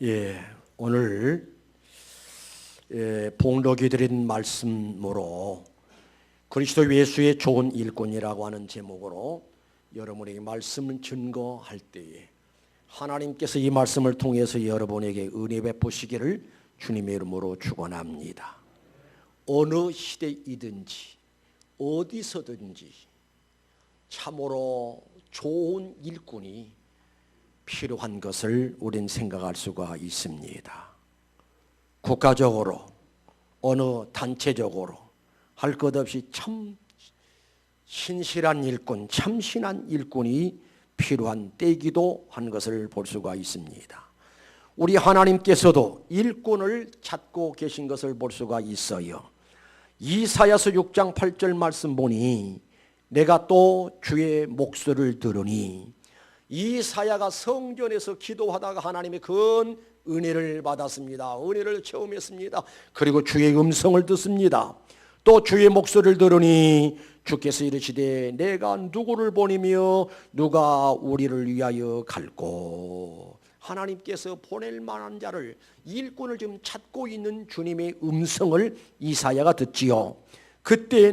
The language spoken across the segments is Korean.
예, 오늘 봉독이 드린 말씀으로 그리스도 예수의 좋은 일꾼이라고 하는 제목으로 여러분에게 말씀을 증거할 때에 하나님께서 이 말씀을 통해서 여러분에게 은혜 베푸시기를 주님의 이름으로 축원합니다. 어느 시대이든지 어디서든지 참으로 좋은 일꾼이 필요한 것을 우리는 생각할 수가 있습니다. 국가적으로 어느 단체적으로 할 것 없이 참 신실한 일꾼, 참신한 일꾼이 필요한 때이기도 한 것을 볼 수가 있습니다. 우리 하나님께서도 일꾼을 찾고 계신 것을 볼 수가 있어요. 이사야서 6장 8절 말씀 보니 내가 또 주의 목소리를 들으니, 이사야가 성전에서 기도하다가 하나님의 큰 은혜를 받았습니다. 은혜를 체험했습니다. 그리고 주의 음성을 듣습니다. 또 주의 목소리를 들으니 주께서 이르시되 내가 누구를 보내며 누가 우리를 위하여 갈꼬. 하나님께서 보낼 만한 자를, 일꾼을 지금 찾고 있는 주님의 음성을 이사야가 듣지요. 그때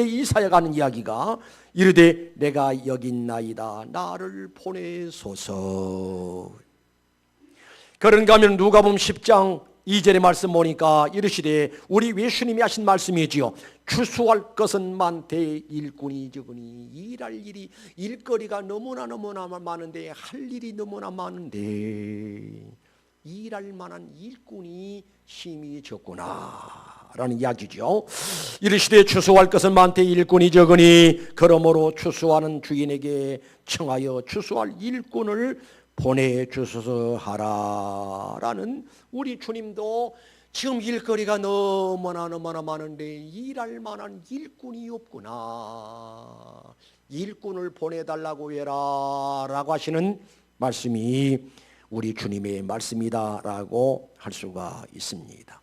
이사야가 하는 이야기가 이르되 내가 여기 있나이다 나를 보내소서. 그런가 하면 누가복음 10장 2절의 말씀 보니까 이르시되 우리 예수님이 하신 말씀이지요. 추수할 것은 많되 일꾼이 적으니 일할 일이, 일거리가 너무나 많은데 할 일이 너무나 많은데 일할 만한 일꾼이 힘이 적구나 라는 이야기죠. 이르시되 추수할 것은 많되 일꾼이 적으니 그러므로 추수하는 주인에게 청하여 추수할 일꾼을 보내주소서 하라라는, 우리 주님도 지금 일거리가 너무나 많은데 일할 만한 일꾼이 없구나, 일꾼을 보내달라고 해라 라고 하시는 말씀이 우리 주님의 말씀이다라고 할 수가 있습니다.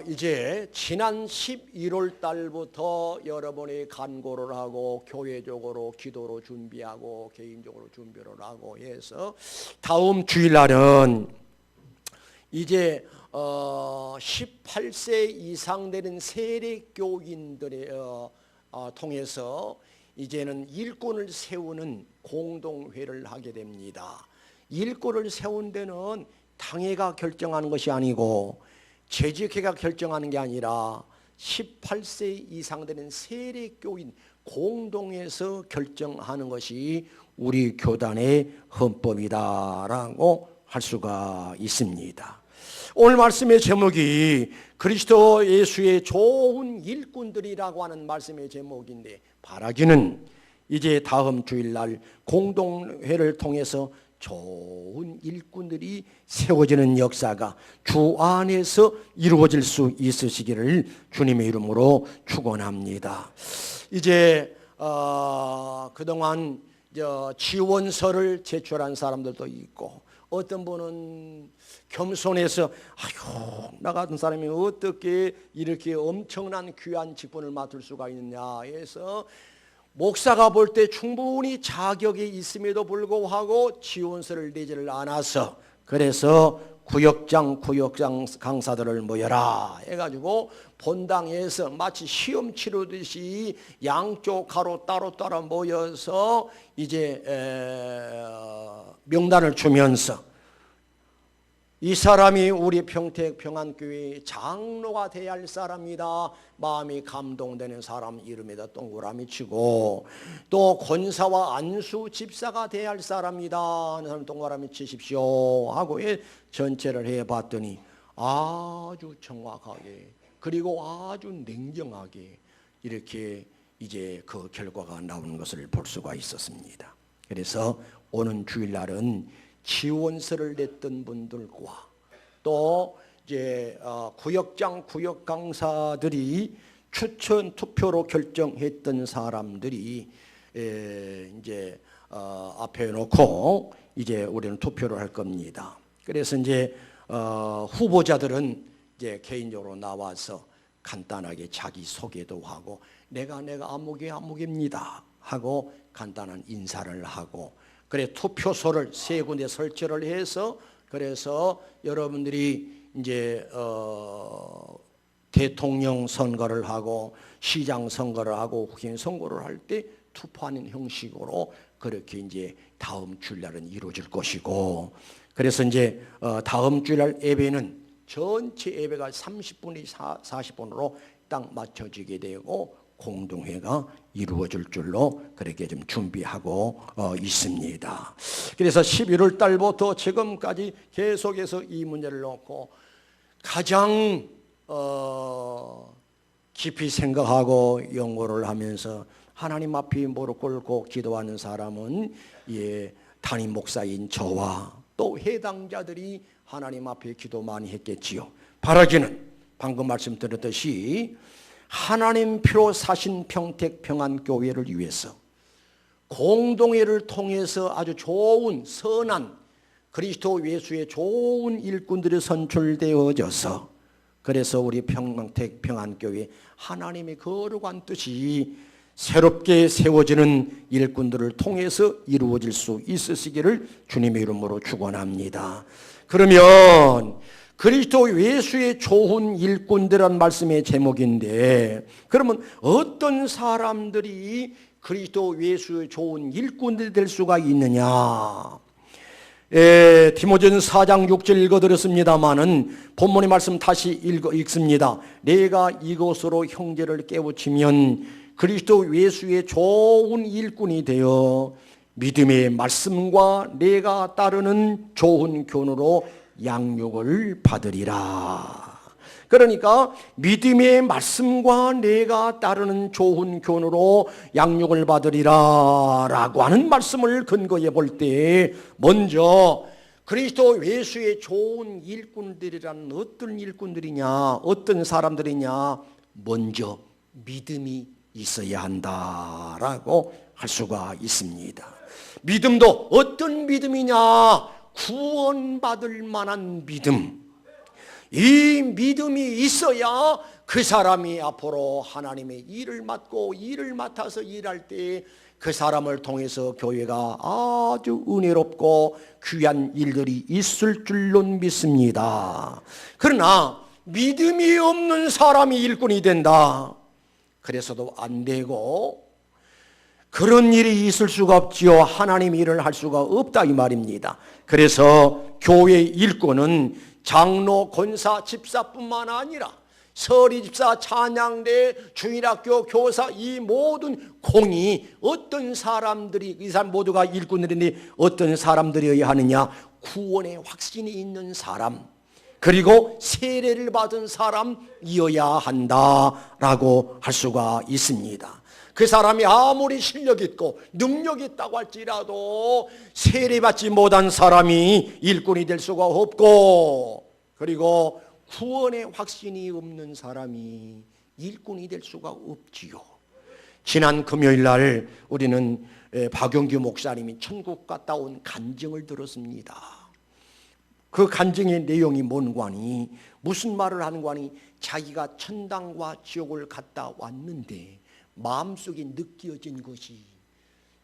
이제 지난 11월 달부터 여러분이 간구를 하고 교회적으로 기도로 준비하고 개인적으로 준비를 하고 해서 다음 주일날은 이제 18세 이상 되는 세례교인들에 통해서 이제는 일꾼을 세우는 공동회를 하게 됩니다. 일꾼을 세운 데는 당회가 결정하는 것이 아니고 재직회가 결정하는 게 아니라 18세 이상 되는 세례교인 공동에서 결정하는 것이 우리 교단의 헌법이다라고 할 수가 있습니다. 오늘 말씀의 제목이 그리스도 예수의 좋은 일꾼들이라고 하는 말씀의 제목인데, 바라기는 이제 다음 주일날 공동회를 통해서 좋은 일꾼들이 세워지는 역사가 주 안에서 이루어질 수 있으시기를 주님의 이름으로 축원합니다. 이제 그동안 지원서를 제출한 사람들도 있고, 어떤 분은 겸손해서 아유 나 같은 사람이 어떻게 이렇게 엄청난 귀한 직분을 맡을 수가 있느냐 해서 목사가 볼 때 충분히 자격이 있음에도 불구하고 지원서를 내지를 않아서, 그래서 구역장 강사들을 모여라 해가지고 본당에서 마치 시험 치르듯이 양쪽 가로 따로 모여서 이제 명단을 주면서 이 사람이 우리 평택 평안교회 장로가 돼야 할 사람이다, 마음이 감동되는 사람 이름에다 동그라미 치고, 또 권사와 안수 집사가 돼야 할 사람이다 하는 사람 동그라미 치십시오 하고 전체를 해봤더니 아주 정확하게 그리고 아주 냉정하게 이렇게 이제 그 결과가 나오는 것을 볼 수가 있었습니다. 그래서 오는 주일날은 지원서를 냈던 분들과 또 이제 구역장 구역 강사들이 추천 투표로 결정했던 사람들이 이제 앞에 놓고 이제 우리는 투표를 할 겁니다. 그래서 이제 후보자들은 이제 개인적으로 나와서 간단하게 자기 소개도 하고 내가 아무개입니다 하고 간단한 인사를 하고, 그래 투표소를 세 군데 설치를 해서 그래서 여러분들이 이제 대통령 선거를 하고 시장 선거를 하고 국회의원 선거를 할 때 투표하는 형식으로 그렇게 이제 다음 주일날은 이루어질 것이고, 그래서 이제 다음 주일날 예배는 전체 예배가 30분이 40분으로 딱 맞춰지게 되고 공동회가 이루어질 줄로 그렇게 좀 준비하고 있습니다. 그래서 11월 달부터 지금까지 계속해서 이 문제를 놓고 가장 깊이 생각하고 연구를 하면서 하나님 앞에 무릎 꿇고 기도하는 사람은 담임 목사인 저와 또 해당자들이 하나님 앞에 기도 많이 했겠지요. 바라기는 방금 말씀드렸듯이 하나님 피로 사신 평택 평안교회를 위해서 공동회를 통해서 아주 좋은 선한 그리스도 예수의 좋은 일꾼들이 선출되어져서, 그래서 우리 평택 평안교회 하나님의 거룩한 뜻이 새롭게 세워지는 일꾼들을 통해서 이루어질 수 있으시기를 주님의 이름으로 축원합니다. 그러면 그리스도 예수의 좋은 일꾼들이란 말씀의 제목인데, 그러면 어떤 사람들이 그리스도 예수의 좋은 일꾼들이 될 수가 있느냐? 디모데전서 4장 6절 읽어드렸습니다마는 본문의 말씀 다시 읽습니다. 내가 이것으로 형제를 깨우치면 그리스도 예수의 좋은 일꾼이 되어 믿음의 말씀과 내가 따르는 좋은 교훈으로 양육을 받으리라. 그러니까 믿음의 말씀과 내가 따르는 좋은 교훈으로 양육을 받으리라 라고 하는 말씀을 근거해 볼 때, 먼저 그리스도 예수의 좋은 일꾼들이란 어떤 일꾼들이냐, 어떤 사람들이냐, 먼저 믿음이 있어야 한다라고 할 수가 있습니다. 믿음도 어떤 믿음이냐? 구원받을 만한 믿음. 이 믿음이 있어야 그 사람이 앞으로 하나님의 일을 맡고 일을 맡아서 일할 때 그 사람을 통해서 교회가 아주 은혜롭고 귀한 일들이 있을 줄로 믿습니다. 그러나 믿음이 없는 사람이 일꾼이 된다, 그래서도 안 되고, 그런 일이 있을 수가 없지요. 하나님 일을 할 수가 없다 이 말입니다. 그래서 교회 일꾼은 장로, 권사, 집사뿐만 아니라 서리 집사, 찬양대, 주일학교 교사, 이 모든 공이 어떤 사람들이, 이 사람 모두가 일꾼들인데 어떤 사람들이어야 하느냐? 구원의 확신이 있는 사람, 그리고 세례를 받은 사람이어야 한다라고 할 수가 있습니다. 그 사람이 아무리 실력 있고 능력 있다고 할지라도 세례받지 못한 사람이 일꾼이 될 수가 없고, 그리고 구원의 확신이 없는 사람이 일꾼이 될 수가 없지요. 지난 금요일 날 우리는 박용규 목사님이 천국 갔다 온 간증을 들었습니다. 그 간증의 내용이 뭔가니, 무슨 말을 하는 거니, 자기가 천당과 지옥을 갔다 왔는데 마음속에 느껴진 것이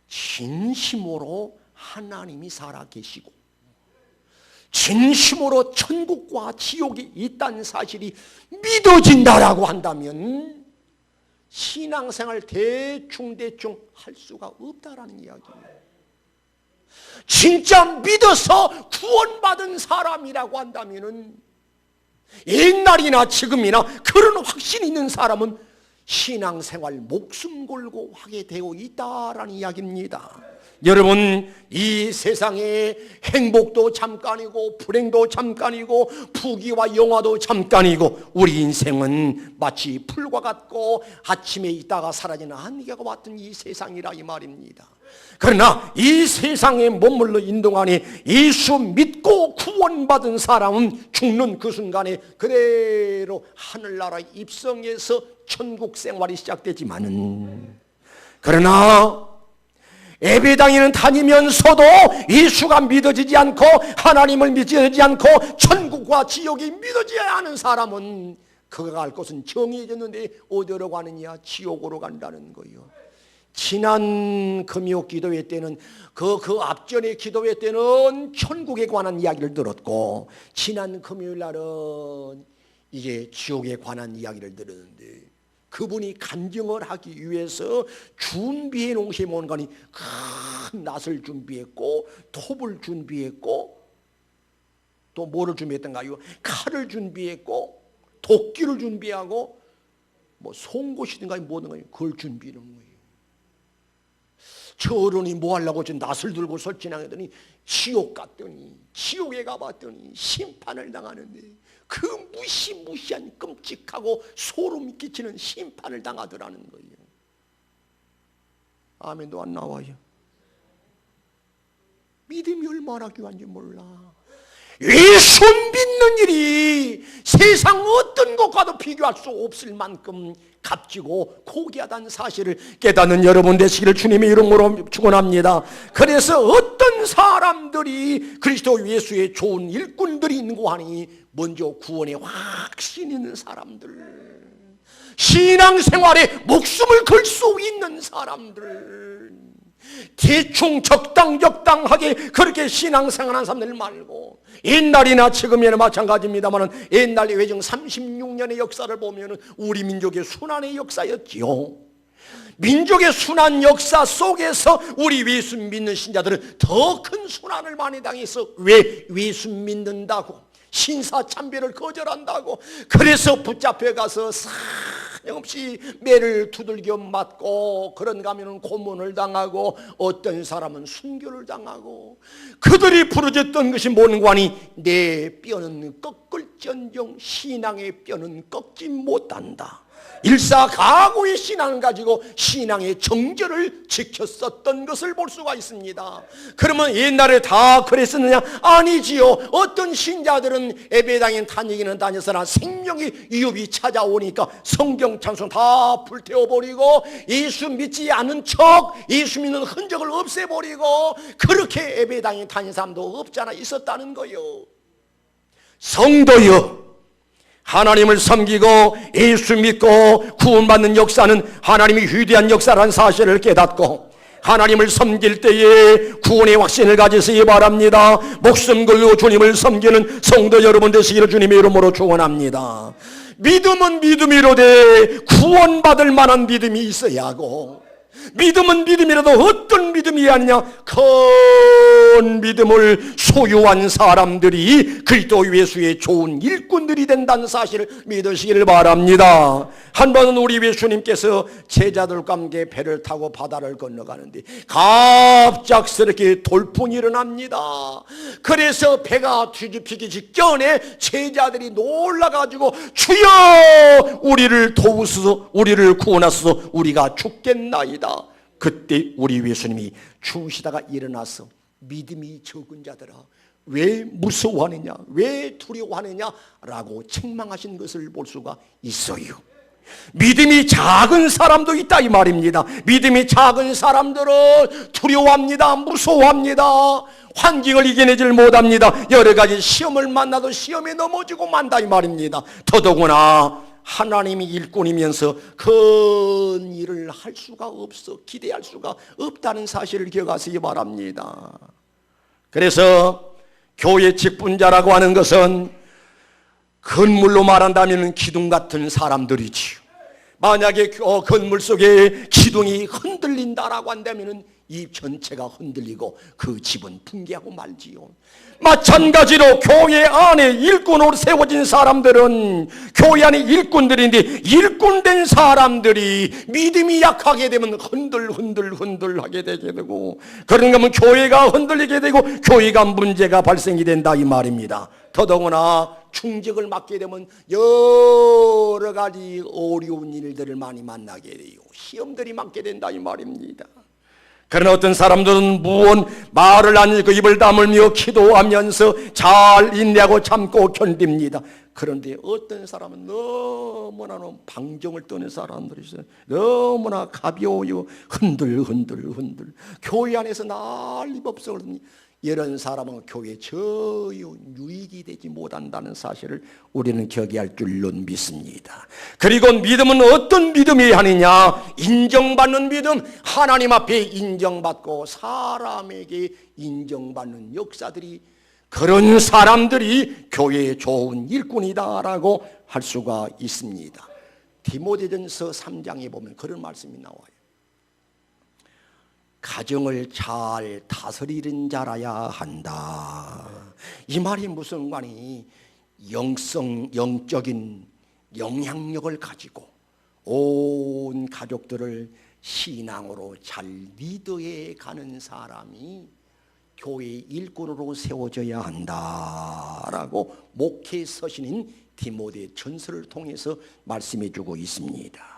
진심으로 하나님이 살아계시고 진심으로 천국과 지옥이 있다는 사실이 믿어진다라고 한다면 신앙생활 대충 할 수가 없다라는 이야기예요. 진짜 믿어서 구원받은 사람이라고 한다면은, 옛날이나 지금이나 그런 확신이 있는 사람은 신앙생활 목숨 걸고 하게 되어 있다라는 이야기입니다. 여러분, 이 세상에 행복도 잠깐이고 불행도 잠깐이고 부귀와 영화도 잠깐이고 우리 인생은 마치 풀과 같고 아침에 있다가 사라지는 안개가 왔던 이 세상이라 이 말입니다. 그러나 이 세상에 머물러 있는 동안에 예수 믿고 구원받은 사람은 죽는 그 순간에 그대로 하늘나라에 입성해서 천국 생활이 시작되지만은, 그러나 예배당에는 다니면서도 예수가 믿어지지 않고 하나님을 믿어지지 않고 천국과 지옥이 믿어지지 않은 사람은 그가 갈 곳은 정해졌는데 어디로 가느냐? 지옥으로 간다는 거예요. 지난 금요 기도회 때는 그 앞전의 기도회 때는 천국에 관한 이야기를 들었고, 지난 금요일 날은 이게 지옥에 관한 이야기를 들었는데, 그분이 간증을 하기 위해서 준비해 놓으신 뭔가니 큰 낫을 준비했고, 톱을 준비했고, 또 뭐를 준비했던가요? 칼을 준비했고, 도끼를 준비하고, 뭐 송곳이든가 뭐든가 그걸 준비하는 거예요. 저 어른이 뭐 하려고 저 낫을 들고 설진하더니 지옥 갔더니, 지옥에 가봤더니 심판을 당하는데, 그 무시무시한 끔찍하고 소름 끼치는 심판을 당하더라는 거예요. 아멘도 안 나와요. 믿음이 얼마나 귀한지 몰라. 예수 믿는 일이 세상 어떤 것과도 비교할 수 없을 만큼 값지고 고귀하다는 사실을 깨닫는 여러분 되시기를 주님의 이름으로 축원합니다. 그래서 어떤 사람들이 그리스도 예수의 좋은 일꾼들이 있는고 하니, 먼저 구원에 확신 있는 사람들, 신앙생활에 목숨을 걸 수 있는 사람들, 대충 적당하게 그렇게 신앙생활하는 사람들 말고, 옛날이나 지금이나 마찬가지입니다만 옛날의 외정 36년의 역사를 보면 우리 민족의 순환의 역사였지요. 민족의 순환 역사 속에서 우리 예수 믿는 신자들은 더 큰 순환을 많이 당해서, 왜? 예수 믿는다고 신사참배를 거절한다고 그래서 붙잡혀 가서 사정없이 매를 두들겨 맞고, 그런가 하면 고문을 당하고, 어떤 사람은 순교를 당하고, 그들이 부르짖던 것이 뭔가 하니, 내 뼈는 꺾을지언정 신앙의 뼈는 꺾지 못한다. 일사가고의 신앙을 가지고 신앙의 정절을 지켰었던 것을 볼 수가 있습니다. 그러면 옛날에 다 그랬었느냐? 아니지요. 어떤 신자들은 예배당에 다니기는 다녔으나 생명의 위협이 찾아오니까 성경 찬송 다 불태워버리고, 예수 믿지 않은 척, 예수 믿는 흔적을 없애버리고, 그렇게 예배당에 다닌 사람도 없잖아 있었다는 거요. 성도여, 하나님을 섬기고 예수 믿고 구원받는 역사는 하나님이 위대한 역사라는 사실을 깨닫고, 하나님을 섬길 때에 구원의 확신을 가지시기 바랍니다. 목숨 걸고 주님을 섬기는 성도 여러분 되시기를 주님의 이름으로 축원합니다. 믿음은 믿음이로되 구원받을 만한 믿음이 있어야 하고, 믿음은 믿음이라도 어떤 믿음이 아니냐? 큰 믿음을 소유한 사람들이 그리스도 예수의 좋은 일꾼들이 된다는 사실을 믿으시기를 바랍니다. 한 번은 우리 예수님께서 제자들과 함께 배를 타고 바다를 건너가는데 갑작스럽게 돌풍이 일어납니다. 그래서 배가 뒤집히기 직전에 제자들이 놀라가지고, 주여 우리를 도우소서, 우리를 구원하소서, 우리가 죽겠나이다. 그때 우리 예수님이 추시다가 일어나서, 믿음이 적은 자들아 왜 무서워하느냐, 왜 두려워하느냐 라고 책망하신 것을 볼 수가 있어요. 믿음이 작은 사람도 있다 이 말입니다. 믿음이 작은 사람들은 두려워합니다. 무서워합니다. 환경을 이겨내질 못합니다. 여러 가지 시험을 만나도 시험에 넘어지고 만다 이 말입니다. 더더구나 하나님이 일꾼이면서 큰 일을 할 수가 없어, 기대할 수가 없다는 사실을 기억하시기 바랍니다. 그래서 교회 직분자라고 하는 것은 건물로 말한다면 기둥 같은 사람들이지요. 만약에 건물 속에 기둥이 흔들린다라고 한다면 이 전체가 흔들리고 그 집은 붕괴하고 말지요. 마찬가지로 교회 안에 일꾼으로 세워진 사람들은 교회 안에 일꾼들인데, 일꾼된 사람들이 믿음이 약하게 되면 흔들하게 되게 되고, 그런가 하면 교회가 흔들리게 되고 교회가 문제가 발생이 된다 이 말입니다. 더더구나 충직을 맡게 되면 여러 가지 어려운 일들을 많이 만나게 돼요. 시험들이 많게 된다 이 말입니다. 그러나 어떤 사람들은 무언 말을 안 읽고 입을 다물며 기도하면서 잘 인내하고 참고 견딥니다. 그런데 어떤 사람은 너무나 방정을 떠는 사람들이 있어요. 너무나 가벼워요. 흔들 교회 안에서 난리 법석을. 이런 사람은 교회 전혀 유익이 되지 되지 못한다는 사실을 우리는 기억해야 줄로 믿습니다. 그리고 믿음은 어떤 믿음이 하느냐? 인정받는 믿음, 하나님 앞에 인정받고 사람에게 인정받는 역사들이, 그런 사람들이 교회의 좋은 일꾼이다라고 할 수가 있습니다. 디모데전서 3장에 보면 그런 말씀이 나와요. 가정을 잘 다스리는 자라야 한다. 이 말이 무슨 관이? 영적인 영향력을 가지고 온 가족들을 신앙으로 잘 리드해 가는 사람이 교회 일꾼으로 세워져야 한다라고 목회 서신인 디모데 전서를 통해서 말씀해 주고 있습니다.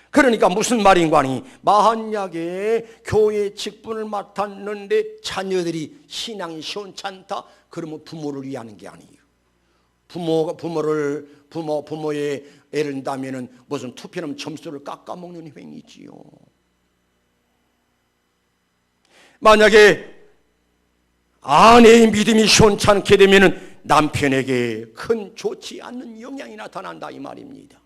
그러니까 무슨 말인가 하니, 만약에 교회 직분을 맡았는데 자녀들이 신앙이 시원찮다, 그러면 부모를 위하는 게 아니에요. 부모의 애를 든다면은 무슨 투표는 점수를 깎아먹는 행위지요. 만약에 아내의 믿음이 시원찮게 되면은 남편에게 큰 좋지 않는 영향이 나타난다 이 말입니다.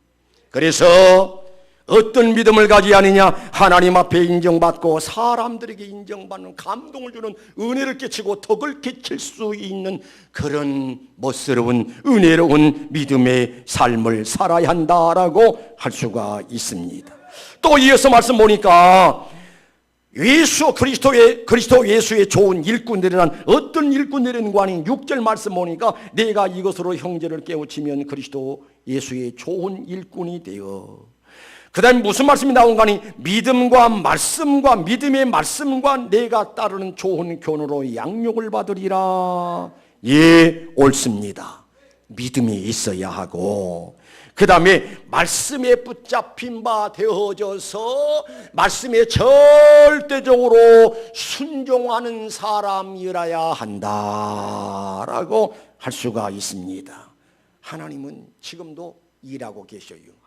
그래서 어떤 믿음을 가져야 하느냐? 하나님 앞에 인정받고 사람들에게 인정받는, 감동을 주는, 은혜를 끼치고 덕을 끼칠 수 있는 그런 멋스러운 은혜로운 믿음의 삶을 살아야 한다라고 할 수가 있습니다. 또 이어서 말씀 보니까 그리스도 예수의 좋은 일꾼들이란 어떤 일꾼들인가 하니 6절 말씀 보니까 내가 이것으로 형제를 깨우치면 그리스도 예수의 좋은 일꾼이 되어, 그 다음에 무슨 말씀이 나온가 하니 믿음과 말씀과 믿음의 말씀과 내가 따르는 좋은 교훈으로 양육을 받으리라. 예, 옳습니다. 믿음이 있어야 하고, 그 다음에 말씀에 붙잡힌 바 되어져서 말씀에 절대적으로 순종하는 사람이라야 한다라고 할 수가 있습니다. 하나님은 지금도 일하고 계셔요.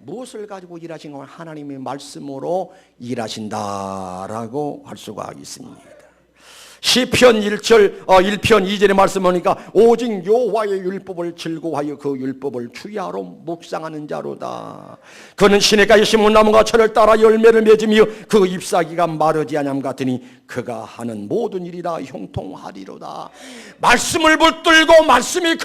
무엇을 가지고 일하신가 하면 하나님의 말씀으로 일하신다라고 할 수가 있습니다. 시편 1편 2절의 말씀 보니까 오직 여호와의 율법을 즐거워하여 그 율법을 주야로 묵상하는 자로다. 그는 시냇가에 심은 나무가 철을 따라 열매를 맺으며 그 잎사귀가 마르지 아니함 같으니 그가 하는 모든 일이 다 형통하리로다. 말씀을 붙들고 말씀의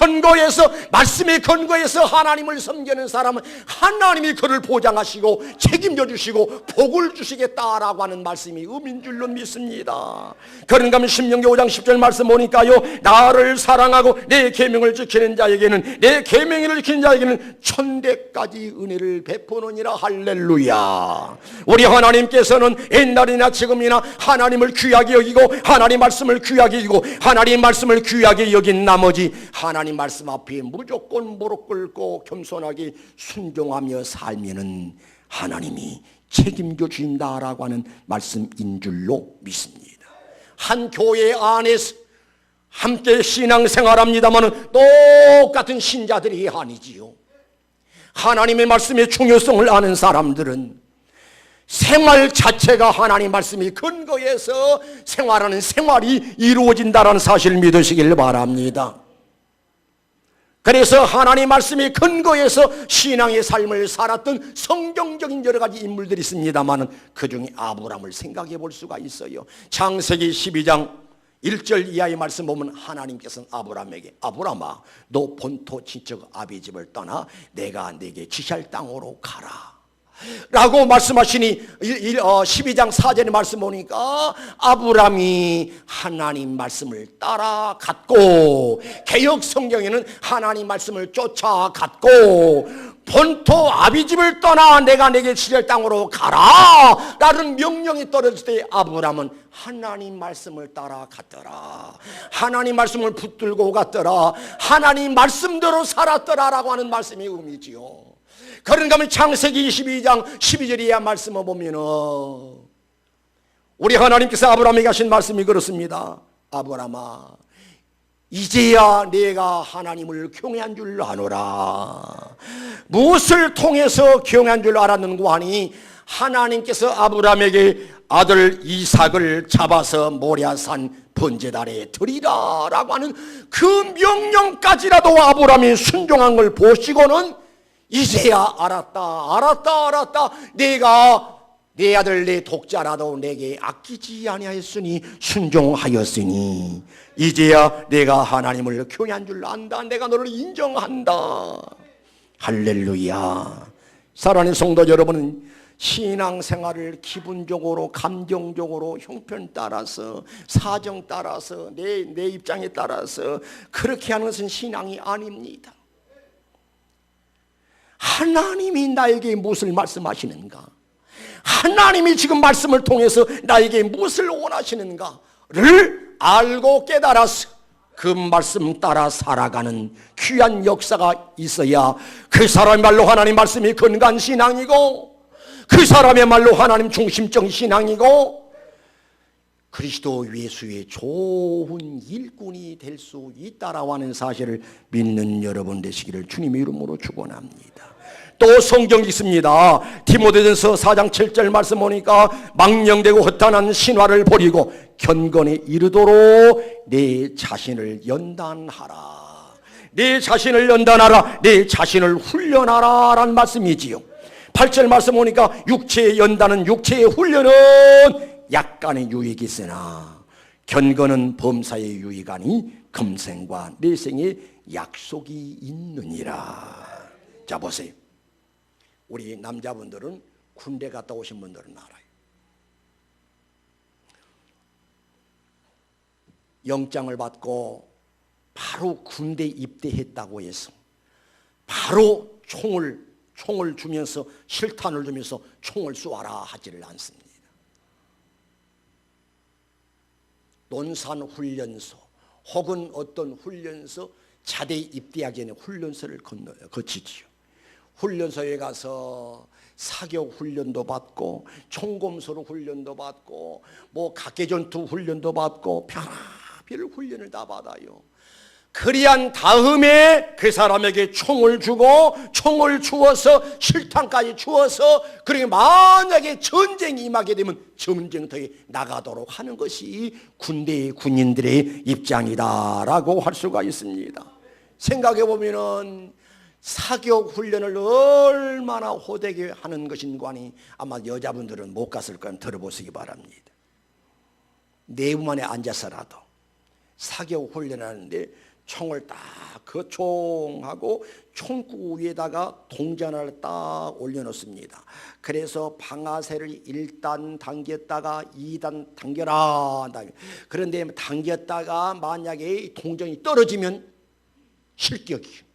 근거에서 하나님을 섬기는 사람은 하나님이 그를 보장하시고 책임져 주시고 복을 주시겠다라고 하는 말씀이 의미인 줄로 믿습니다. 그런가 하면 신명기 5장 10절 말씀 보니까요, 나를 사랑하고 내 계명을 지키는 자에게는, 내 계명을 지키는 자에게는 천대까지 은혜를 베푸느니라. 할렐루야. 우리 하나님께서는 옛날이나 지금이나 하나님을 귀하게 여기고 하나님 말씀을 귀하게 여기고 하나님 말씀을 귀하게 여긴 나머지 하나님 말씀 앞에 무조건 무릎 꿇고 겸손하게 순종하며 살면은 하나님이 책임져 주신다라고 하는 말씀인 줄로 믿습니다. 한 교회 안에서 함께 신앙생활합니다마는 똑같은 신자들이 아니지요. 하나님의 말씀의 중요성을 아는 사람들은 생활 자체가 하나님 말씀이 근거해서 생활하는 생활이 이루어진다는 사실을 믿으시길 바랍니다. 그래서 하나님 말씀이 근거해서 신앙의 삶을 살았던 성경적인 여러 가지 인물들이 있습니다만 그 중에 아브라함을 생각해 볼 수가 있어요. 창세기 12장 1절 이하의 말씀 보면 하나님께서는 아브라함에게 아브라함아 너 본토 친척 아비 집을 떠나 내가 내게 지시할 땅으로 가라 라고 말씀하시니 12장 4절의 말씀 보니까 아브라함이 하나님 말씀을 따라갔고 개역 성경에는 하나님 말씀을 쫓아갔고 본토 아비집을 떠나 내가 내게 지시할 땅으로 가라 라는 명령이 떨어질 때 아브라함은 하나님 말씀을 따라갔더라. 하나님 말씀을 붙들고 갔더라. 하나님 말씀대로 살았더라 라고 하는 말씀이 의미지요. 그런가 하면 창세기 22장 12절 이하 말씀을 보면은 우리 하나님께서 아브라함에게 하신 말씀이 그렇습니다. 아브라함아 이제야 내가 하나님을 경외한 줄 아노라. 무엇을 통해서 경외한 줄 알았는고 하니 하나님께서 아브라함에게 아들 이삭을 잡아서 모리아산 번제단에 드리라 라고 하는 그 명령까지라도 아브라함이 순종한 걸 보시고는 이제야 알았다. 내가 내 아들 내 독자라도 내게 아끼지 아니하였으니 순종하였으니 이제야 내가 하나님을 경외한 줄 안다. 내가 너를 인정한다. 할렐루야. 사랑하는 성도 여러분은 신앙생활을 기분적으로 감정적으로 형편 따라서 사정 따라서 내 입장에 따라서 그렇게 하는 것은 신앙이 아닙니다. 하나님이 나에게 무엇을 말씀하시는가, 하나님이 지금 말씀을 통해서 나에게 무엇을 원하시는가를 알고 깨달아서 그 말씀 따라 살아가는 귀한 역사가 있어야 그 사람의 말로 하나님 말씀이 근간 신앙이고 그 사람의 말로 하나님 중심적 신앙이고 그리스도 예수의 좋은 일꾼이 될 수 있다라고 하는 사실을 믿는 여러분 되시기를 주님의 이름으로 축원합니다. 또 성경이 있습니다. 디모데전서 4장 7절 말씀 보니까 망령되고 허탄한 신화를 버리고 견건에 이르도록 내 자신을 연단하라. 내 자신을 연단하라. 내 자신을 훈련하라 라는 말씀이지요. 8절 말씀 보니까 육체의 연단은 육체의 훈련은 약간의 유익이 있으나 견건은 범사의 유익하니 금생과 내생의 약속이 있느니라. 자 보세요. 우리 남자분들은 군대 갔다 오신 분들은 알아요. 영장을 받고 바로 군대 입대했다고 해서 바로 총을 주면서 실탄을 주면서 총을 쏘아라 하지를 않습니다. 논산훈련소 혹은 어떤 훈련소 자대 입대하기 전에 훈련소를 거치지요. 훈련소에 가서 사격 훈련도 받고 총검소로 훈련도 받고 뭐 각개전투 훈련도 받고 별의별 훈련을 다 받아요. 그리한 다음에 그 사람에게 총을 주고 총을 주어서 실탄까지 주어서 그리고 만약에 전쟁이 임하게 되면 전쟁터에 나가도록 하는 것이 군대의 군인들의 입장이다라고 할 수가 있습니다. 생각해 보면은 사격 훈련을 얼마나 호되게 하는 것인가니 아마 여자분들은 못 갔을 거면 들어보시기 바랍니다. 내부만에 앉아서라도 사격 훈련하는데 총을 딱 그 총하고 총구 위에다가 동전을 딱 올려놓습니다. 그래서 방아쇠를 1단 당겼다가 2단 당겨라. 그런데 당겼다가 만약에 동전이 떨어지면 실격이에요.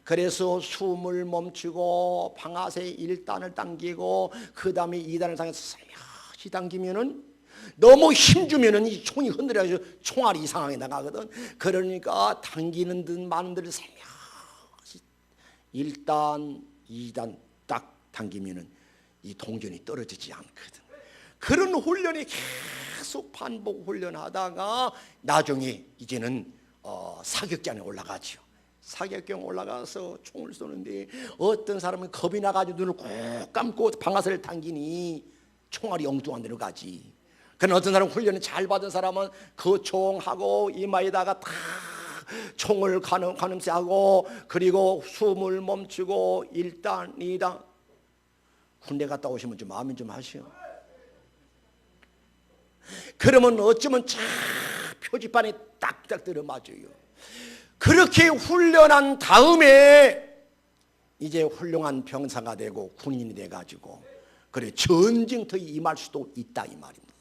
그래서 숨을 멈추고 방아쇠 1단을 당기고 그 다음에 2단을 당겨서 살며시 당기면은 너무 힘주면은 이 총이 흔들려서 총알이 이상하게 나가거든. 그러니까 당기는 듯 마는 듯 살며시 1단 2단 딱 당기면은 이 동전이 떨어지지 않거든. 그런 훈련이 계속 반복 훈련하다가 나중에 이제는 사격장에 올라가죠. 사격장 올라가서 총을 쏘는데 어떤 사람은 겁이 나가지고 눈을 꼭 감고 방아쇠를 당기니 총알이 엉뚱한 데로 가지. 그런 어떤 사람 훈련을 잘 받은 사람은 그 총하고 이마에다가 다 총을 가늠쇠하고 그리고 숨을 멈추고 1단 2단 군대 갔다 오시면 좀 아멘 좀 하시오. 그러면 어쩌면 쫙 표지판에 딱딱 들어맞아요. 그렇게 훈련한 다음에 이제 훌륭한 병사가 되고 군인이 돼가지고 그래 전쟁터에 임할 수도 있다 이 말입니다.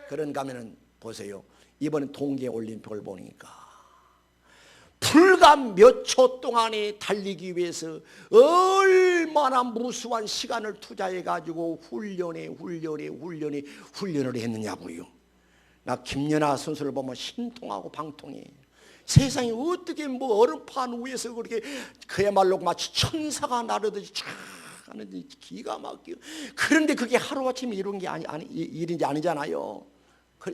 그런가 하면은 보세요. 이번에 동계올림픽을 보니까 불과 몇 초 동안에 달리기 위해서 얼마나 무수한 시간을 투자해가지고 훈련을 했느냐고요. 나 김연아 선수를 보면 신통하고 방통해. 세상에 어떻게 뭐 얼음판 위에서 그렇게 그야말로 마치 천사가 나르듯이 쫙 하는데 기가 막혀. 그런데 그게 하루아침에 이룬 게 일인지 아니잖아요.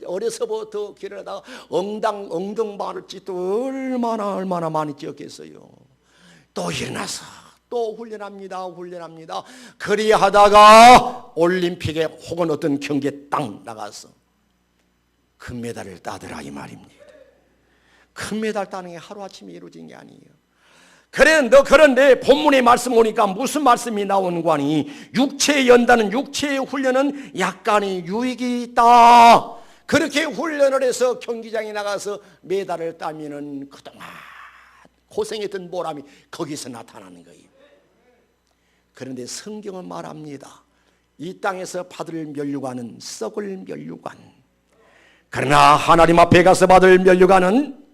어려서부터 길을 하다가 엉덩방아를 찢도 얼마나 많이 찢었겠어요. 또 일어나서 또 훈련합니다. 그리하다가 올림픽에 혹은 어떤 경기에 딱 나가서 금메달을 따더라 이 말입니다. 금메달 따는 게 하루아침에 이루어진 게 아니에요. 그런데 본문의 말씀 보니까 무슨 말씀이 나오는 거니? 육체에 연다는 육체의 훈련은 약간의 유익이 있다. 그렇게 훈련을 해서 경기장에 나가서 메달을 따면은 그동안 고생했던 보람이 거기서 나타나는 거예요. 그런데 성경은 말합니다. 이 땅에서 받을 멸류관은 썩을 멸류관. 그러나 하나님 앞에 가서 받을 멸류관은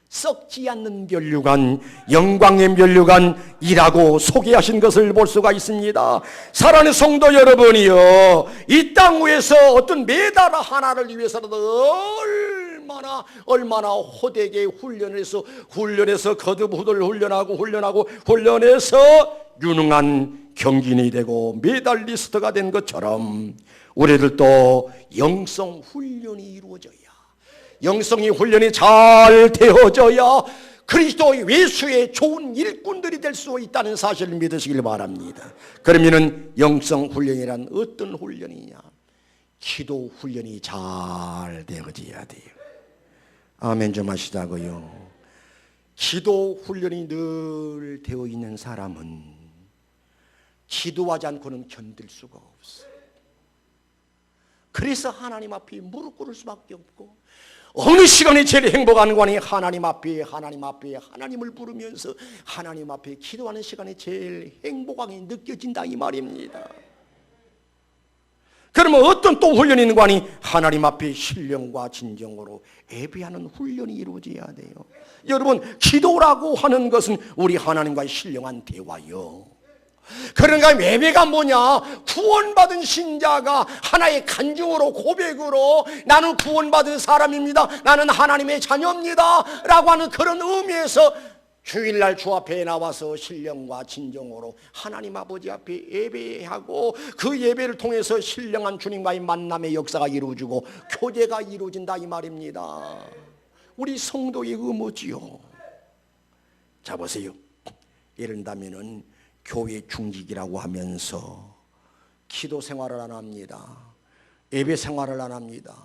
썩지 않는 멸류관, 영광의 멸류관이라고 소개하신 것을 볼 수가 있습니다. 사랑하는 성도 여러분이요, 이 땅 위에서 어떤 메달 하나를 위해서라도 얼마나 호되게 훈련해서 거듭 훈련해서 유능한 경기인이 되고 메달리스트가 된 것처럼 우리들도 영성 훈련이 이루어져야, 영성의 훈련이 잘 되어져야 그리스도 예수의 좋은 일꾼들이 될 수 있다는 사실을 믿으시길 바랍니다. 그러면은 영성 훈련이란 어떤 훈련이냐? 기도 훈련이 잘 되어져야 돼요. 아멘 좀 하시자고요. 기도 훈련이 늘 되어 있는 사람은 기도하지 않고는 견딜 수가 없어요. 그래서 하나님 앞에 무릎 꿇을 수밖에 없고, 어느 시간이 제일 행복한 거니? 하나님 앞에 하나님을 부르면서 하나님 앞에 기도하는 시간이 제일 행복하게 느껴진다 이 말입니다. 그러면 어떤 또 훈련이 있는 거 아니? 하나님 앞에 신령과 진정으로 예배하는 훈련이 이루어져야 돼요. 여러분, 기도라고 하는 것은 우리 하나님과의 신령한 대화요. 그러니까 예배가 뭐냐? 구원받은 신자가 하나의 간증으로, 고백으로 나는 구원받은 사람입니다, 나는 하나님의 자녀입니다 라고 하는 그런 의미에서 주일날 주 앞에 나와서 신령과 진정으로 하나님 아버지 앞에 예배하고, 그 예배를 통해서 신령한 주님과의 만남의 역사가 이루어지고 교제가 이루어진다 이 말입니다. 우리 성도의 의무지요. 자 보세요. 예를 들면은 교회 중직이라고 하면서 기도 생활을 안 합니다. 예배 생활을 안 합니다.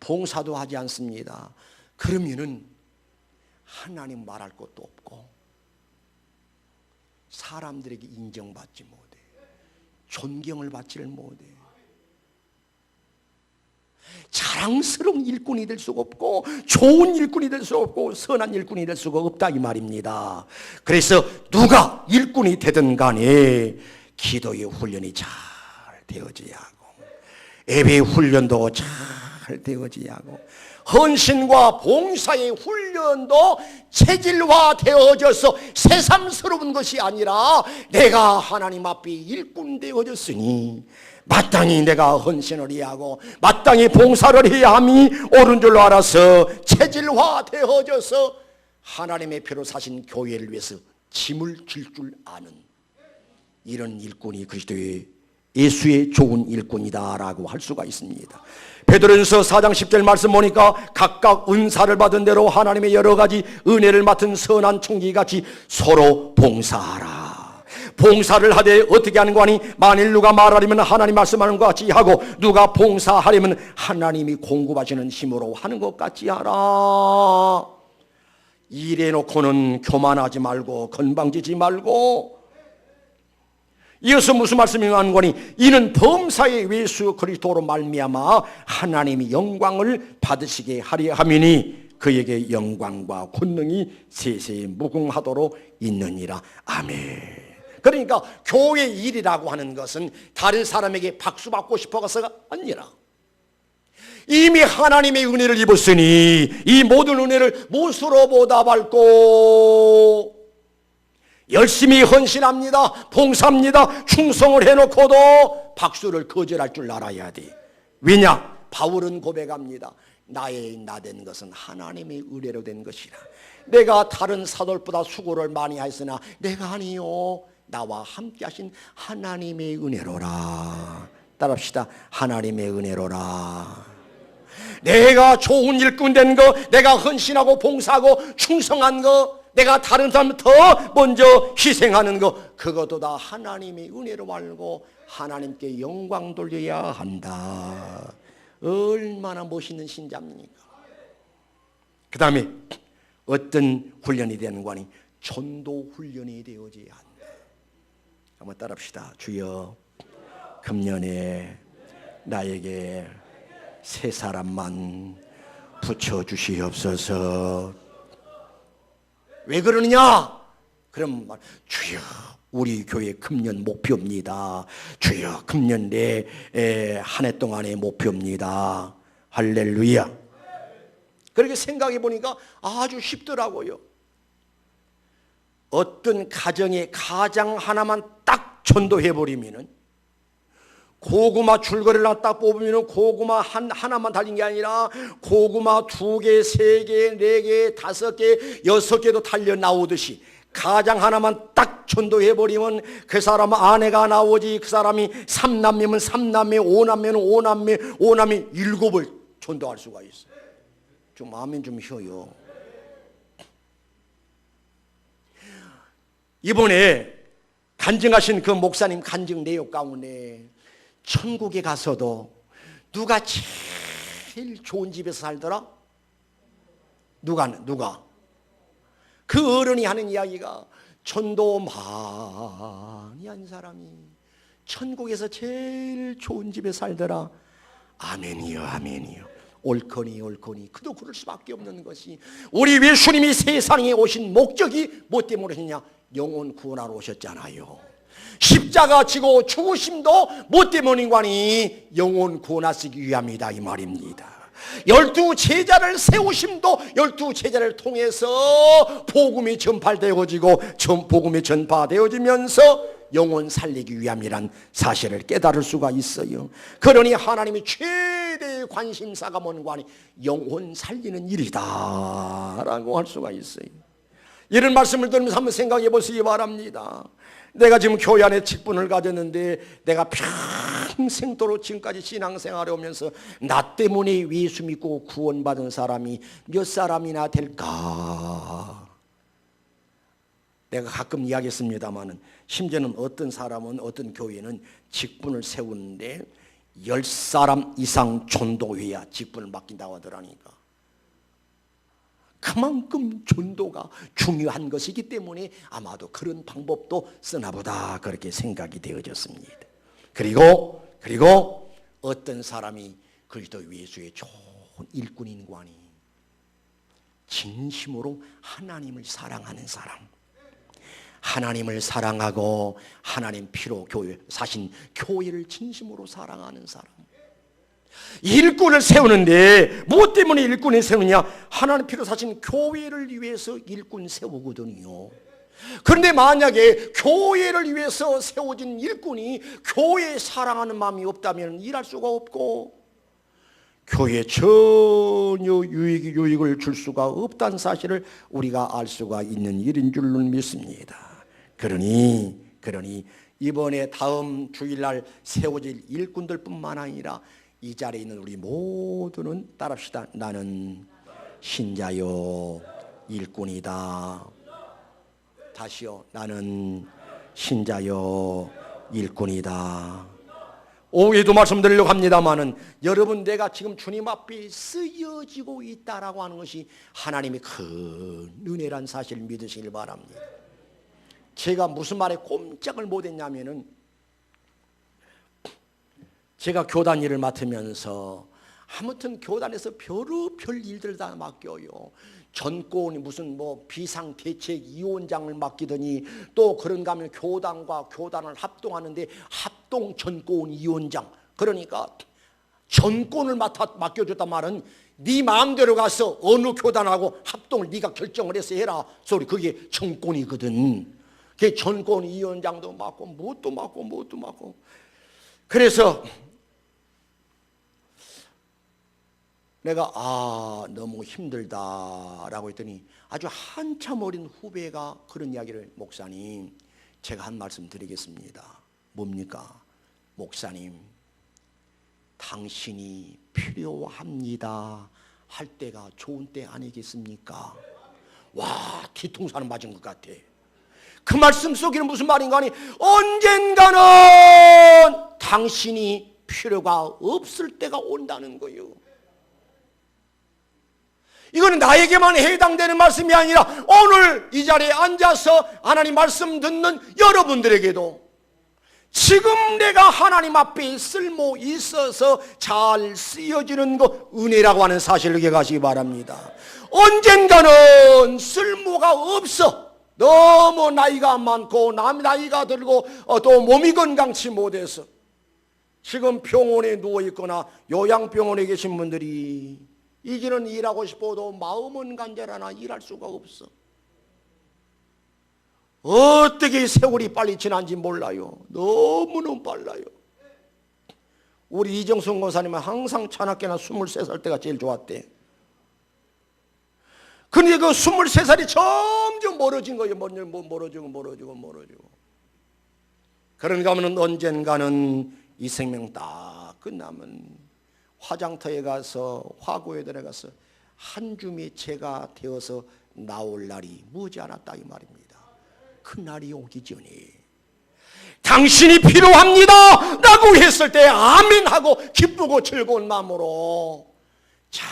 봉사도 하지 않습니다. 그러면은 하나님 말할 것도 없고 사람들에게 인정받지 못해, 존경을 받지를 못해, 자랑스러운 일꾼이 될 수가 없고 좋은 일꾼이 될 수가 없고 선한 일꾼이 될 수가 없다 이 말입니다. 그래서 누가 일꾼이 되든 간에 기도의 훈련이 잘 되어져야 하고, 예배의 훈련도 잘 되어져야 하고, 헌신과 봉사의 훈련도 체질화되어져서 새삼스러운 것이 아니라 내가 하나님 앞에 일꾼 되어졌으니 마땅히 내가 헌신을 해야 하고 마땅히 봉사를 해야 함이 옳은 줄로 알아서 체질화되어져서 하나님의 표로 사신 교회를 위해서 짐을 질 줄 아는 이런 일꾼이 그리스도의 예수의 좋은 일꾼이다라고 할 수가 있습니다. 베드로전서 4장 10절 말씀 보니까 각각 은사를 받은 대로 하나님의 여러 가지 은혜를 맡은 선한 총기같이 서로 봉사하라. 봉사를 하되 어떻게 하는 거 아니? 만일 누가 말하려면 하나님 말씀하는 것 같이 하고, 누가 봉사하려면 하나님이 공급하시는 힘으로 하는 것 같이 하라. 일해놓고는 교만하지 말고 건방지지 말고. 이어서 무슨 말씀이 나는 거니? 이는 범사의 예수 그리스도로 말미암아 하나님이 영광을 받으시게 하려 함이니 그에게 영광과 권능이 세세에 무궁하도록 있느니라. 아멘. 그러니까 교회 일이라고 하는 것은 다른 사람에게 박수 받고 싶어서가 아니라 이미 하나님의 은혜를 입었으니 이 모든 은혜를 못으로 보답받고 열심히 헌신합니다, 봉사합니다, 충성을 해놓고도 박수를 거절할 줄 알아야 돼. 왜냐? 바울은 고백합니다. 나의 나된 것은 하나님의 은혜로 된 것이라. 내가 다른 사도들보다 수고를 많이 했으나 내가 아니요, 나와 함께 하신 하나님의 은혜로라. 따라합시다. 하나님의 은혜로라. 내가 좋은 일꾼 된 거, 내가 헌신하고 봉사하고 충성한 거, 내가 다른 사람 더 먼저 희생하는 거, 그것도 다 하나님의 은혜로 알고 하나님께 영광 돌려야 한다. 얼마나 멋있는 신자입니까? 그 다음에 어떤 훈련이 되는 거 아니? 전도 훈련이 되어져야 한다. 한번 따라합시다. 주여, 금년에 나에게 세 사람만 붙여주시옵소서. 왜 그러느냐? 그럼 주여, 우리 교회 금년 목표입니다. 주여, 금년 내 한 해 동안의 목표입니다. 할렐루야. 그렇게 생각해 보니까 아주 쉽더라고요. 어떤 가정에 가장 하나만 딱 전도해 버리면은, 고구마 줄거리를 딱 뽑으면 고구마 하나만 달린 게 아니라 고구마 2개, 3개, 4개, 5개, 6개도 달려 나오듯이 가장 하나만 딱 전도해버리면 그 사람 아내가 나오지, 그 사람이 3남매면 3남매, 5남매는 5남매 7을 전도할 수가 있어요. 좀 아멘 좀 쉬어요. 이번에 간증하신 그 목사님 간증 내용 가운데 천국에 가서도 누가 제일 좋은 집에서 살더라? 누가? 그 어른이 하는 이야기가 전도 많이 한 사람이 천국에서 제일 좋은 집에 살더라. 아멘이요, 아멘이요. 옳거니. 그도 그럴 수밖에 없는 것이, 우리 예수님이 세상에 오신 목적이 뭐 때문에 오셨냐? 영혼 구원하러 오셨잖아요. 십자가 지고 죽으심도 뭐 때문인가니? 영혼 구원하시기 위함이다, 이 말입니다. 12 제자를 세우심도 12 제자를 통해서 복음이 전파되어지고 복음이 전파되어지면서 영혼 살리기 위함이란 사실을 깨달을 수가 있어요. 그러니 하나님이 최대의 관심사가 뭔가 하니 영혼 살리는 일이다 라고 할 수가 있어요. 이런 말씀을 들으면서 한번 생각해 보시기 바랍니다. 내가 지금 교회 안에 직분을 가졌는데 내가 평생도록 지금까지 신앙생활을 하면서 나 때문에 예수 믿고 구원받은 사람이 몇 사람이나 될까? 내가 가끔 이야기했습니다마는 심지어는 어떤 사람은, 어떤 교회는 직분을 세우는데 10사람 이상 전도해야 직분을 맡긴다고 하더라니까. 그만큼 전도가 중요한 것이기 때문에 아마도 그런 방법도 쓰나보다 그렇게 생각이 되어졌습니다. 그리고 어떤 사람이 그리스도 예수의 좋은 일꾼인관이 진심으로 하나님을 사랑하는 사람, 하나님을 사랑하고 하나님 피로 사신 교회를 진심으로 사랑하는 사람, 일꾼을 세우는데 무엇 때문에 일꾼을 세우느냐? 하나님 피로 사신 교회를 위해서 일꾼 세우거든요. 그런데 만약에 교회를 위해서 세워진 일꾼이 교회 사랑하는 마음이 없다면 일할 수가 없고 교회에 전혀 유익을 줄 수가 없다는 사실을 우리가 알 수가 있는 일인 줄로 믿습니다. 그러니 이번에 다음 주일날 세워질 일꾼들뿐만 아니라 이 자리에 있는 우리 모두는 따라합시다. 나는 신자요 일꾼이다. 다시요. 나는 신자요 일꾼이다. 오후에도 말씀드리려고 합니다마는 여러분, 내가 지금 주님 앞에 쓰여지고 있다라고 하는 것이 하나님의 큰 은혜란 사실을 믿으시길 바랍니다. 제가 무슨 말에 꼼짝을 못했냐면은, 제가 교단 일을 맡으면서 아무튼 교단에서 별의별 일들 다 맡겨요. 전권이 무슨 비상대책위원장을 맡기더니 또 그런가 하면 교단과 교단을 합동하는데 합동 전권위원장, 그러니까 전권을 맡겨줬단 말은 네 마음대로 가서 어느 교단하고 합동을 네가 결정을 해서 해라 소리, 그게 전권이거든. 그게 전권위원장도 맡고 뭣도 맡고. 그래서 내가 너무 힘들다라고 했더니 아주 한참 어린 후배가 그런 이야기를, 목사님 제가 한 말씀 드리겠습니다. 뭡니까? 목사님, 당신이 필요합니다 할 때가 좋은 때 아니겠습니까? 와, 뒤통수는 맞은 것 같아. 그 말씀 속에는 무슨 말인가 하니 언젠가는 당신이 필요가 없을 때가 온다는 거예요. 이거는 나에게만 해당되는 말씀이 아니라 오늘 이 자리에 앉아서 하나님 말씀 듣는 여러분들에게도 지금 내가 하나님 앞에 쓸모 있어서 잘 쓰여지는 것, 은혜라고 하는 사실을 기억하시기 바랍니다. 언젠가는 쓸모가 없어. 너무 나이가 많고 나이가 들고 또 몸이 건강치 못해서 지금 병원에 누워있거나 요양병원에 계신 분들이 이제는 일하고 싶어도 마음은 간절하나 일할 수가 없어. 어떻게 세월이 빨리 지난지 몰라요. 너무너무 빨라요. 우리 이정순 권사님은 항상 찬학계나 23살 때가 제일 좋았대. 근데 그 23살이 점점 멀어진 거예요. 멀어지고. 그런가 하면 언젠가는 이 생명 딱 끝나면 화장터에 가서 화고에 들어가서 한 줌의 채가 되어서 나올 날이 머지않았다 이 말입니다. 그 날이 오기 전에 당신이 필요합니다 라고 했을 때 아멘 하고 기쁘고 즐거운 마음으로 잘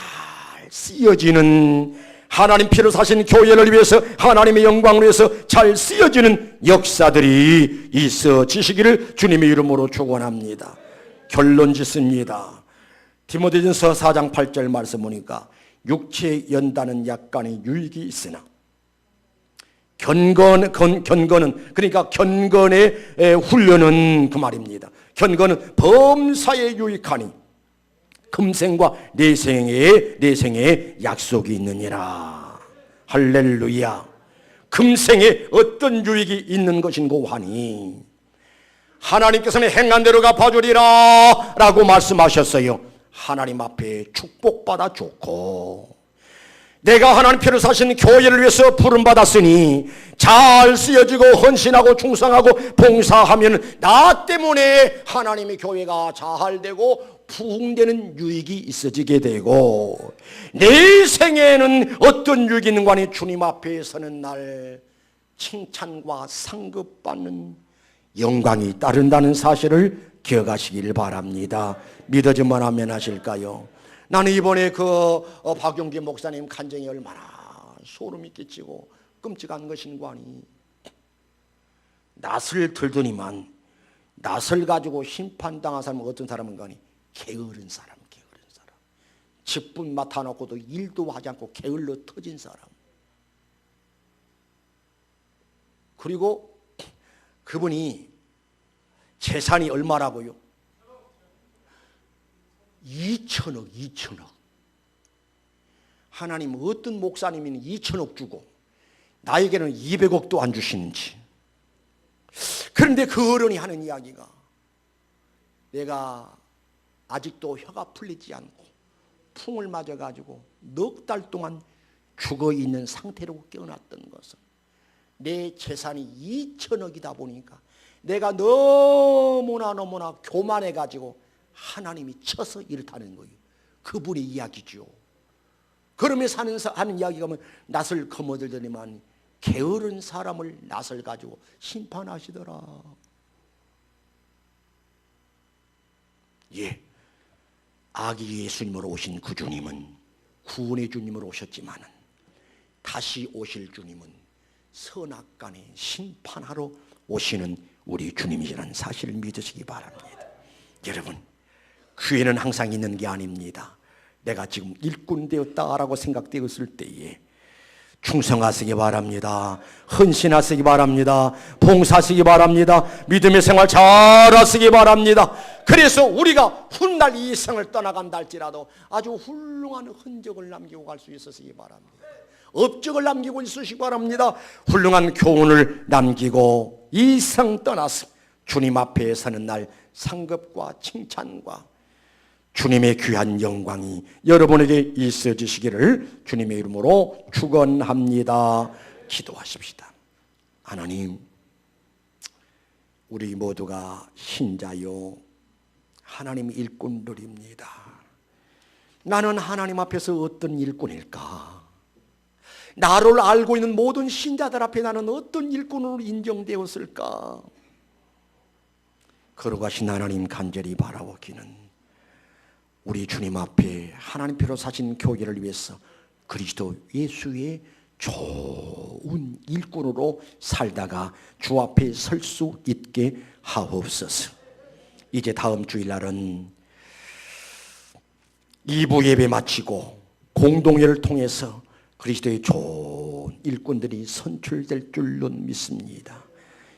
쓰여지는, 하나님 피로 사신 교회를 위해서 하나님의 영광을 위해서 잘 쓰여지는 역사들이 있어지시기를 주님의 이름으로 축원합니다. 결론 짓습니다. 디모데전서 4장 8절 말씀 보니까 육체에 연다는 약간의 유익이 있으나 견건은 그러니까 견건의 훈련은 그 말입니다. 견건은 범사에 유익하니 금생과 내생에 약속이 있느니라. 할렐루야. 금생에 어떤 유익이 있는 것인고 하니 하나님께서는 행한 대로 갚아주리라 라고 말씀하셨어요. 하나님 앞에 축복받아 좋고 내가 하나님 피로 사신 교회를 위해서 부름받았으니 잘 쓰여지고 헌신하고 충성하고 봉사하면 나 때문에 하나님의 교회가 잘 되고 부흥되는 유익이 있어지게 되고 내 생에는 어떤 유익이 있는가 하니 주님 앞에 서는 날 칭찬과 상급받는 영광이 따른다는 사실을 기억하시길 바랍니다. 믿어지만 하면 하실까요? 나는 이번에 박용기 목사님 간증이 얼마나 소름이 끼치고 끔찍한 것인가 하니 낫을 들더니만 낫을 가지고 심판당한 사람은 어떤 사람인가 하니 게으른 사람. 직분 맡아놓고도 일도 하지 않고 게을러 터진 사람. 그리고 그분이 재산이 얼마라고요? 2천억. 하나님 어떤 목사님이 2천억 주고 나에게는 200억도 안 주시는지. 그런데 그 어른이 하는 이야기가 내가 아직도 혀가 풀리지 않고 풍을 맞아가지고 넉 달 동안 죽어있는 상태로 깨어났던 것은 내 재산이 2천억이다 보니까 내가 너무나 교만해가지고 하나님이 쳐서 이렇다는 거예요. 그분의 이야기죠. 그러면서 하는 이야기가 뭐 낫을 거머들더니만 게으른 사람을 낫을 가지고 심판하시더라. 예, 아기 예수님으로 오신 그 주님은 구원의 주님으로 오셨지만은 다시 오실 주님은 선악간에 심판하러 오시는 우리 주님이라는 사실을 믿으시기 바랍니다. 여러분, 교회는 항상 있는 게 아닙니다. 내가 지금 일꾼 되었다라고 생각되었을 때에 충성하시기 바랍니다. 헌신하시기 바랍니다. 봉사하시기 바랍니다. 믿음의 생활 잘하시기 바랍니다. 그래서 우리가 훗날 이 생을 떠나간다 할지라도 아주 훌륭한 흔적을 남기고 갈 수 있으시기 바랍니다. 업적을 남기고 있으시기 바랍니다. 훌륭한 교훈을 남기고 이 생 떠나서 주님 앞에 서는 날 상급과 칭찬과 주님의 귀한 영광이 여러분에게 있어지시기를 주님의 이름으로 축원합니다. 기도하십시다. 하나님, 우리 모두가 신자요 하나님 일꾼들입니다. 나는 하나님 앞에서 어떤 일꾼일까? 나를 알고 있는 모든 신자들 앞에 나는 어떤 일꾼으로 인정되었을까? 거룩하신 하나님 간절히 바라보기는 우리 주님 앞에 하나님께로 사신 교회를 위해서 그리스도 예수의 좋은 일꾼으로 살다가 주 앞에 설 수 있게 하옵소서. 이제 다음 주일날은 2부 예배 마치고 공동회를 통해서 그리스도의 좋은 일꾼들이 선출될 줄로 믿습니다.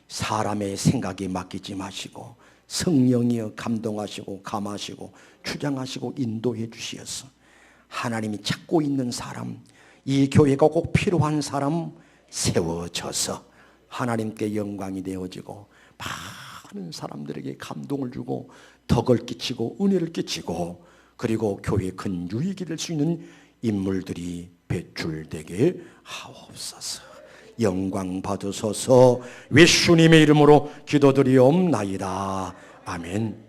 사람의 생각에 맡기지 마시고 성령이여 감동하시고 감하시고 주장하시고 인도해 주시어서 하나님이 찾고 있는 사람, 이 교회가 꼭 필요한 사람 세워져서 하나님께 영광이 되어지고 많은 사람들에게 감동을 주고 덕을 끼치고 은혜를 끼치고 그리고 교회에 큰 유익이 될 수 있는 인물들이 배출되게 하옵소서. 영광 받으소서. 예수님의 이름으로 기도드리옵나이다. 아멘.